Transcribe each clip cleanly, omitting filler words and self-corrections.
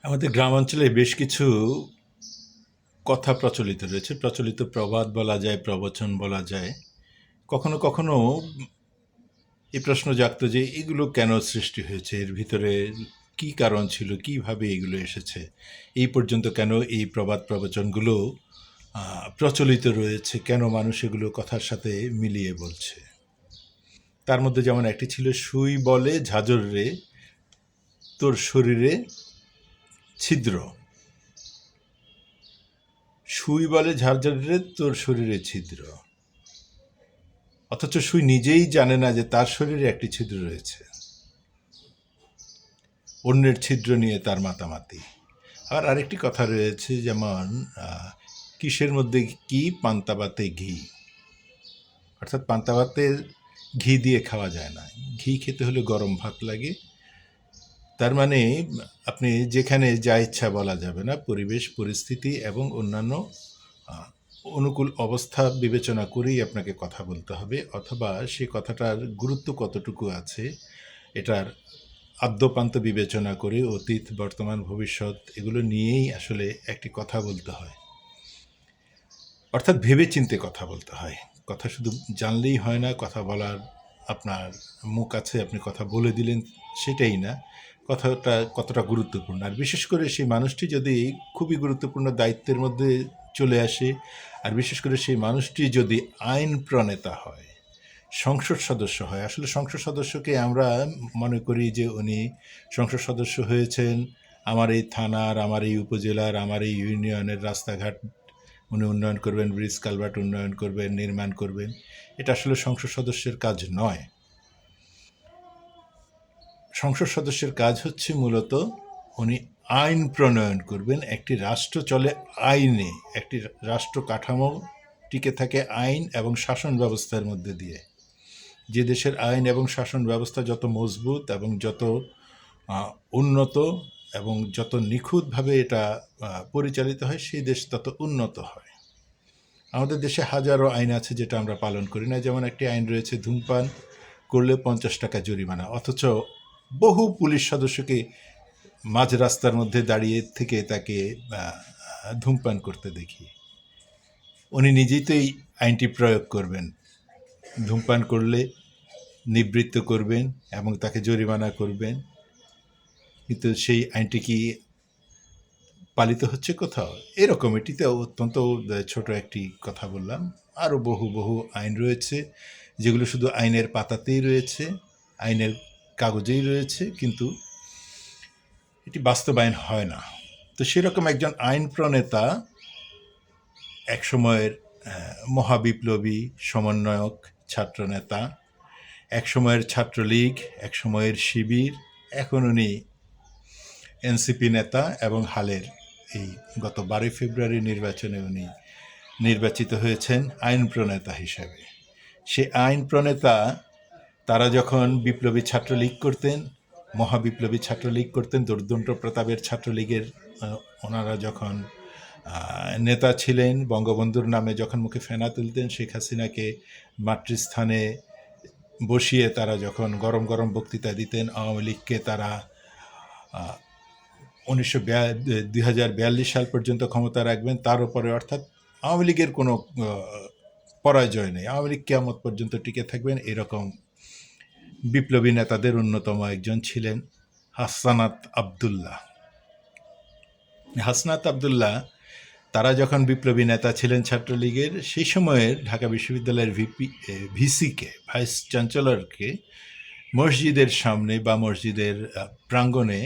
আমাদের গ্রামাঞ্চলে বেশ কিছু কথা প্রচলিত রয়েছে। প্রচলিত প্রবাদ বলা যায়, প্রবচন বলা যায়। কখনো, কখনো এই প্রশ্ন জাগত যে এগুলো কেন সৃষ্টি হয়েছে? এর ভিতরে কী কারণ ছিল? কিভাবে এগুলো এসেছে? এই পর্যন্ত কেন এই প্রবাদ প্রবচনগুলো প্রচলিত রয়েছে? কেন মানুষ এগুলো কথার সাথে মিলিয়ে বলছে? তার মধ্যে যেমন একটি ছিল, "সুই বলে ঝাঁঝর রে, তোর শরীরে ছিদ্র।" সুই বলে ঝাঁঝর রে, তোর শরীরে ছিদ্র। অথচ সুই নিজেই জানে না যে তার শরীরে একটি ছিদ্র রয়েছে। অন্যের ছিদ্র নিয়ে তার মাতামাতি। আবার আরেকটি কথা রয়েছে, যেমন কিসের মধ্যে কি, পান্তা ভাতে ঘি। অর্থাৎ পান্তা ভাতে ঘি দিয়ে খাওয়া যায় না, ঘি খেতে হলে গরম ভাত লাগে। তার মানে আপনি যেখানে যা ইচ্ছা বলা যাবে না, পরিবেশ পরিস্থিতি এবং অন্যান্য অনুকূল অবস্থা বিবেচনা করেই আপনাকে কথা বলতে হবে, অথবা সে কথাটার গুরুত্ব কতটুকু আছে এটার আদ্যপান্ত বিবেচনা করে অতীত, বর্তমান, ভবিষ্যৎ এগুলো নিয়েই আসলে একটি কথা বলতে হয়। অর্থাৎ ভেবে চিন্তে কথা বলতে হয়। কথা শুধু জানলেই হয় না, কথা বলার আপনার মুখ আছে, আপনি কথা বলে দিলেন, সেটাই না। কথাটা কতটা গুরুত্বপূর্ণ, আর বিশেষ করে সেই মানুষটি যদি খুবই গুরুত্বপূর্ণ দায়িত্বের মধ্যে চলে আসে, আর বিশেষ করে সেই মানুষটি যদি আইন প্রণেতা হয়, সংসদ সদস্য হয়। আসলে সংসদ সদস্যকে আমরা মনে করি যে উনি সংসদ সদস্য হয়েছেন আমার এই থানার, আমার এই উপজেলার, আমার এই ইউনিয়নের রাস্তাঘাট উনি উন্নয়ন করবেন, ব্রিজ কালভার্ট উন্নয়ন করবেন, নির্মাণ করবেন। এটা আসলে সংসদ সদস্যের কাজ নয়। সংসদ সদস্যের কাজ হচ্ছে মূলত উনি আইন প্রণয়ন করবেন। একটি রাষ্ট্র চলে আইনে, একটি রাষ্ট্র কাঠামো টিকে থাকে আইন এবং শাসন ব্যবস্থার মধ্যে দিয়ে। যে দেশের আইন এবং শাসন ব্যবস্থা যত মজবুত এবং যত উন্নত এবং যত নিখুঁতভাবে এটা পরিচালিত হয়, সেই দেশ তত উন্নত হয়। আমাদের দেশে হাজারো আইন আছে যেটা আমরা পালন করি না। যেমন একটি আইন রয়েছে, ধূমপান করলে 50 টাকা জরিমানা। অথচ বহু পুলিশ সদস্যকে মাঝ রাস্তার মধ্যে দাঁড়িয়ে থেকে তাকে ধূমপান করতে দেখি। উনি নিজেই তো এই আইনটি প্রয়োগ করবেন, ধূমপান করলে নিবৃত্ত করবেন এবং তাকে জরিমানা করবেন, কিন্তু সেই আইনটি কি পালিত হচ্ছে কোথাও? এরকম, এটিতে অত্যন্ত ছোট একটি কথা বললাম। আরও বহু বহু আইন রয়েছে যেগুলো শুধু আইনের পাতাতেই রয়েছে, আইনের কাগজেই রয়েছে, কিন্তু এটি বাস্তবায়ন হয় না। তো সেরকম একজন আইন প্রণেতা, এক সময়ের মহাবিপ্লবী, সমন্বয়ক, ছাত্রনেতা, এক সময়ের ছাত্রলীগ, এক সময়ের শিবির, এখন উনি এনসিপি নেতা এবং হালের এই গত 12 ফেব্রুয়ারি নির্বাচনে উনি নির্বাচিত হয়েছেন আইন প্রণেতা হিসেবে। সে আইন প্রণেতা, তারা যখন বিপ্লবী ছাত্রলীগ করতেন, মহাবিপ্লবী ছাত্রলীগ করতেন, দুর্দণ্ড প্রতাপের ছাত্রলীগের ওনারা যখন নেতা ছিলেন, বঙ্গবন্ধুর নামে যখন মুখে ফেনা তুলতেন, শেখ হাসিনাকে মাতৃস্থানে বসিয়ে তারা যখন গরম গরম বক্তৃতা দিতেন, আওয়ামী লীগকে তারা 2042 সাল পর্যন্ত ক্ষমতা রাখবেন, তার উপরে, অর্থাৎ আওয়ামী লীগের কোনো পরাজয় নেই, আওয়ামী লীগ কিয়ামত পর্যন্ত টিকে থাকবেন, এরকম বিপ্লবী নেতাদের অন্যতম একজন ছিলেন হাসনাত আবদুল্লাহ। হাসনাত আবদুল্লাহ তারা যখন বিপ্লবী নেতা ছিলেন ছাত্রলীগের, সেই সময়ের ঢাকা বিশ্ববিদ্যালয়ের ভিসিকে, ভাইস চ্যান্সেলরকে মসজিদের সামনে বা মসজিদের প্রাঙ্গণে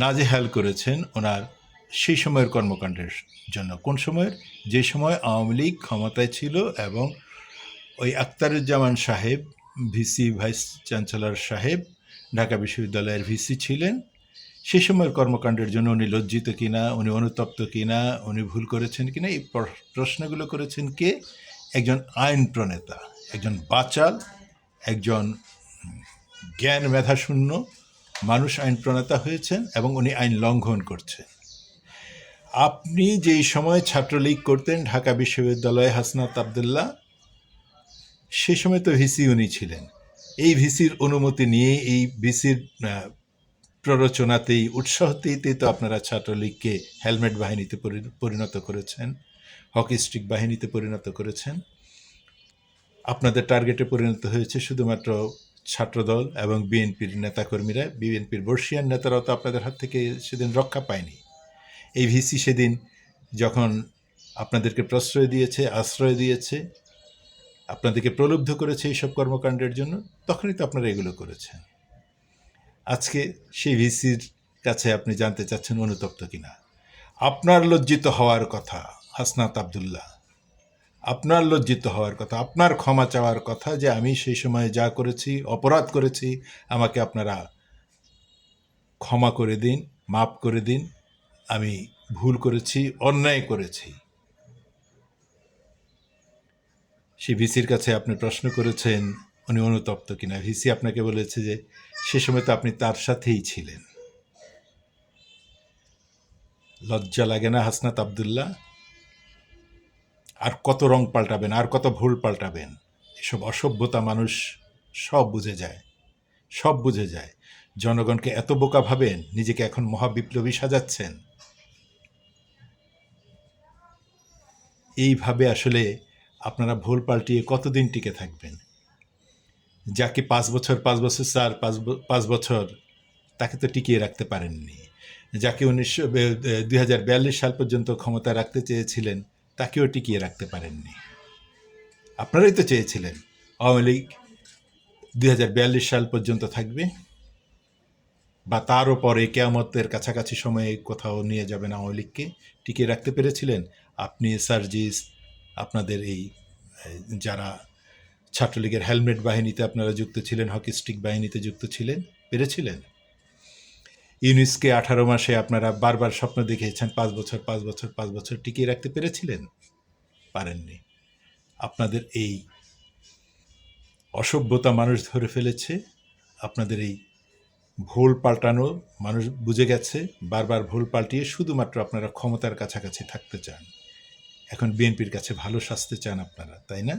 নাজেহাল করেছেন ওনার সেই সময়ের কর্মকাণ্ডের জন্য। কোন সময়ের? যে সময় আওয়ামী লীগ ক্ষমতায় ছিল এবং ওই আখতারুজ্জামান সাহেব, ভিসি, ভাইস চ্যান্সেলর সাহেব ঢাকা বিশ্ববিদ্যালয়ের ভিসি ছিলেন। সে সময়ের কর্মকাণ্ডের জন্য উনি লজ্জিত কিনা, উনি অনুতপ্ত কিনা, উনি ভুল করেছেন কিনা, এই প্রশ্নগুলো করেছেন কে? একজন আইন প্রণেতা, একজন বাচাল, একজন জ্ঞান মেধাশূন্য মানুষ আইন প্রণেতা হয়েছেন এবং উনি আইন লঙ্ঘন করছেন। আপনি যেই সময় ছাত্রলীগ করতেন ঢাকা বিশ্ববিদ্যালয়ে, হাসনাত আবদুল্লাহ সে সময় তো ভিসি উনি ছিলেন। এই ভিসির অনুমতি নিয়ে, এই ভিসির প্ররোচনাতেই উৎসাহতেই তো আপনারা ছাত্রলীগকে হেলমেট বাহিনীতে পরিণত করেছেন, হকি স্টিক বাহিনীতে পরিণত করেছেন। আপনাদের টার্গেটে পরিণত হয়েছে শুধুমাত্র ছাত্রদল এবং বিএনপির নেতাকর্মীরা। বিএনপির বর্ষিয়ান নেতারাও তো আপনাদের হাত থেকে সেদিন রক্ষা পায়নি। এই ভিসি সেদিন যখন আপনাদেরকে প্রশ্রয় দিয়েছে, আশ্রয় দিয়েছে, আপনাদেরকে প্রলুব্ধ করেছে এইসব কর্মকাণ্ডের জন্য, তখনই তো আপনারা এগুলো করেছেন। আজকে সেই ভিসির কাছে আপনি জানতে চাচ্ছেন অনুতপ্ত কিনা। আপনার লজ্জিত হওয়ার কথা হাসনাত আবদুল্লাহ, আপনার লজ্জিত হওয়ার কথা, আপনার ক্ষমা চাওয়ার কথা যে আমি সেই সময় যা করেছি, অপরাধ করেছি, আমাকে আপনারা ক্ষমা করে দিন, মাফ করে দিন, আমি ভুল করেছি, অন্যায় করেছি। সেই ভিসির কাছে আপনি প্রশ্ন করেছেন উনি অনুতপ্ত কিনা। ভিসি আপনাকে বলেছে যে সে সময় তো আপনি তার সাথেই ছিলেন। লজ্জা লাগে না হাসনাত আবদুল্লাহ? আর কত রং পাল্টাবেন, আর কত ভুল পাল্টাবেন? এসব অসভ্যতা মানুষ সব বুঝে যায়, সব বুঝে যায়। জনগণকে এত বোকা ভাবেন, নিজেকে এখন মহাবিপ্লবী সাজাচ্ছেন। এইভাবে আসলে আপনারা ভুল পাল্টিয়ে কতদিন টিকে থাকবেন? যাকে 5 বছর 5 বছর স্যার 5 বছর, তাকে তো টিকিয়ে রাখতে পারেননি। যাকে 2042 সাল পর্যন্ত ক্ষমতা রাখতে চেয়েছিলেন, তাকেও টিকিয়ে রাখতে পারেননি। আপনারাই তো চেয়েছিলেন আওয়ামী লীগ 2042 সাল পর্যন্ত থাকবে, বা তারও পরে কেয়ামতের কাছাকাছি সময়ে কোথাও নিয়ে যাবেন আওয়ামী লীগকে। টিকিয়ে রাখতে পেরেছিলেন আপনি, সার্জিস, আপনাদের এই যারা ছাত্রলীগের হেলমেট বাহিনীতে আপনারা যুক্ত ছিলেন, হকি স্টিক বাহিনীতে যুক্ত ছিলেন, পেরেছিলেন? ইউনিসকে 18 মাসে আপনারা বারবার স্বপ্ন দেখিয়েছেন 5 বছর 5 বছর 5 বছর, টিকিয়ে রাখতে পেরেছিলেন? পারেননি। আপনাদের এই অসভ্যতা মানুষ ধরে ফেলেছে, আপনাদের এই ভুল পাল্টানো মানুষ বুঝে গেছে। বারবার ভুল পাল্টিয়ে শুধুমাত্র আপনারা ক্ষমতার কাছাকাছি থাকতে চান। এখন বিএনপির কাছে ভালো সাজতে চান আপনারা, তাই না?